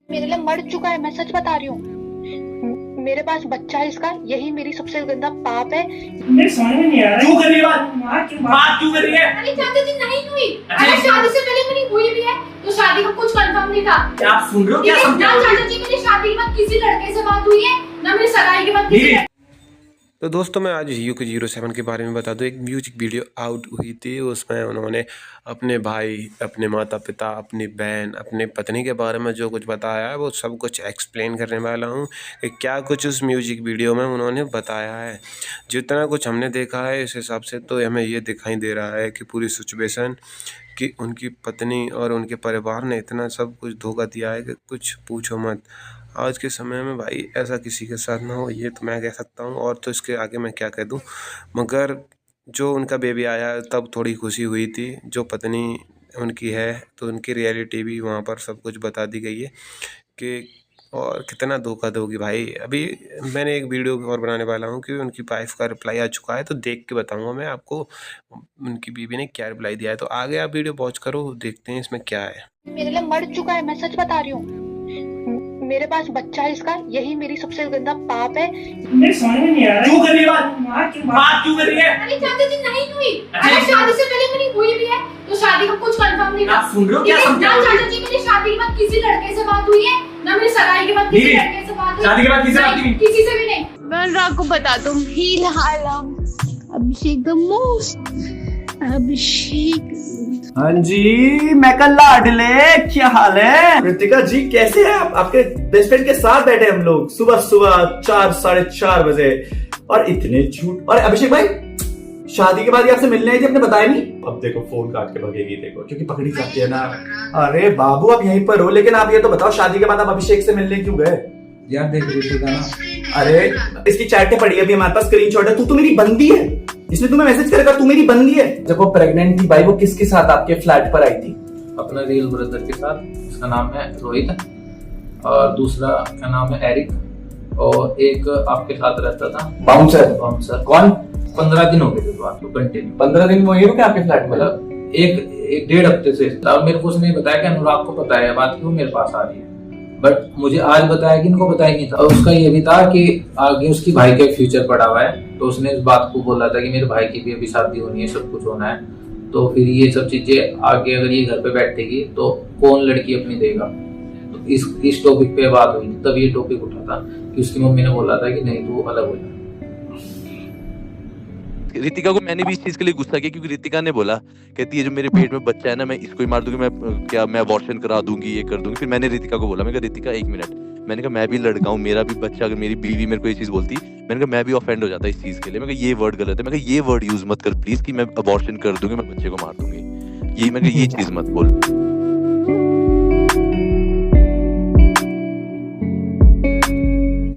मेरे लिए मर चुका है, मैं सच बता रही हूँ। मेरे पास बच्चा है इसका, यही मेरी सबसे गंदा पाप है। मेरे समझ में नहीं आ रहा। क्यों कर रही है बात क्यों कर रही है? अरे चाचा जी नहीं हुई। अरे शादी से पहले मेरी हुई भी है, तो शादी का कुछ कंफर्म नहीं था। क्या आप सुन रहे हो? क्या समझ ना रहे हो? चाचा जी मेरी शादी के बाद किसी लड़के से बात हुई है, ना मेरी सगाई के बाद किसी। तो दोस्तों मैं आज यूके 07 के बारे में बता दूं। एक म्यूजिक वीडियो आउट हुई थी, उसमें उन्होंने अपने भाई, अपने माता पिता, अपनी बहन, अपने पत्नी के बारे में जो कुछ बताया है वो सब कुछ एक्सप्लेन करने वाला हूं कि क्या कुछ उस म्यूजिक वीडियो में उन्होंने बताया है। जितना कुछ हमने देखा है इस हिसाब से तो हमें ये दिखाई दे रहा है कि पूरी सिचुएशन कि उनकी पत्नी और उनके परिवार ने इतना सब कुछ धोखा दिया है कि कुछ पूछो मत। आज के समय में भाई ऐसा किसी के साथ ना हो, ये तो मैं कह सकता हूँ। और तो इसके आगे मैं क्या कह दूँ, मगर जो उनका बेबी आया तब थोड़ी खुशी हुई थी। जो पत्नी उनकी है तो उनकी रियलिटी भी वहाँ पर सब कुछ बता दी गई है कि और कितना धोखा दोगी भाई। अभी मैंने एक वीडियो और बनाने वाला हूँ कि उनकी वाइफ का रिप्लाई आ चुका है, तो देख के बताऊँगा मैं आपको उनकी बीवी ने क्या रिप्लाई दिया है। तो आगे आप वीडियो वॉच करो, देखते हैं इसमें क्या है। मेरे लिए मर चुका है, मैं सच बता रही हूँ। मेरे पास बच्चा है इसका, यही मेरी सबसे गंदा पाप है। मेरे समझ में नहीं आ रहा। क्यों कर रही है बात क्यों कर रही है? अरे चाचा जी नहीं हुई। अरे शादी से पहले मेरी हुई भी है, तो शादी का कुछ कंफर्म नहीं था। आप सुन रहे हो? क्या समझ ना रहे हो? चाचा जी मेरी शादी के बाद किसी लड़के से बात हुई है, ना मेरी सगाई के बाद किसी लड़के से बात हुई। शादी के बाद किसी से बात नहीं, हुई? किसी से भी नहीं। मैं आपको बता दूं, हील हालम अभिषेक द मोस्ट अभिषेक। हाँ जी, मैं कल लाडले, क्या हाल है? कृतिका जी कैसे हैं आप? आपके बेस्ट फ्रेंड के साथ बैठे हम लोग सुबह सुबह 4 साढ़े 4 बजे, और इतने झूठ। और अभिषेक भाई शादी के बाद ही आपसे मिलने आई थी, आपने बताया नहीं। अब देखो फोन काट के भगेगी, देखो क्योंकि पकड़ी जाती है ना। अरे बाबू आप यहीं पर हो, लेकिन आप ये तो बताओ शादी के बाद आप अभिषेक से मिलने क्यों गए? यार देख रही थी ना। अरे इसकी चैटें पड़ी अभी हमारे पास, स्क्रीनशॉट है। तू तो मेरी बंदी है, इसने तुम्हें मैसेज करेगा तू मेरी बंदी है। जब वो प्रेग्नेंट थी भाई, वो किसके साथ आपके फ्लैट पर आई थी? अपना रियल ब्रदर के साथ, उसका नाम है रोहित, और दूसरा का नाम है एरिक, और एक आपके साथ रहता था बाउंसर। कौन? 15 दिन हो गए थे बात को कंटिन्यू। 15 दिन वो ये रुके आपके फ्लैट में? मतलब एक 1.5 हफ्ते से। और मेरे को उसने बताया कि अनुराग को पता है बात, क्यों मेरे पास आ रही है, बट मुझे आज बताया कि इनको बताया नहीं था। और उसका ये भी था कि आगे उसकी भाई का फ्यूचर पड़ा हुआ है, तो उसने इस बात को बोला था कि मेरे भाई की भी अभी शादी होनी है, सब कुछ होना है। तो फिर ये सब चीजें आगे अगर ये घर पे बैठेगी तो कौन लड़की अपनी देगा। तो इस टॉपिक पे बात हुई, तब ये टॉपिक उठा था कि उसकी मम्मी ने बोला था कि नहीं तू अलग हो जा। रितिका को मैंने भी इस चीज के लिए गुस्सा किया, क्योंकि रितिका ने बोला, कहती है जो मेरे पेट में बच्चा है ना, मैं इसको ही मार दूंगी, मैं अबॉर्शन करा दूंगी, ये कर दूंगी। फिर मैंने रितिका को बोला, मैंने कहा रितिका 1 मिनट, मैंने कहा मैं भी लड़का हूँ, मेरा भी बच्चा, अगर मेरी बीवी मेरे को ये चीज बोलती, मैंने कहा मैं भी ऑफेंड हो जाता इस चीज के लिए। मैं कहा ये वर्ड गलत है, मैं कहा ये वर्ड यूज मत कर प्लीज कि मैं अबॉर्शन कर दूंगी, मैं बच्चे को मार दूंगी, ये मैं कहा ये चीज मत बोल।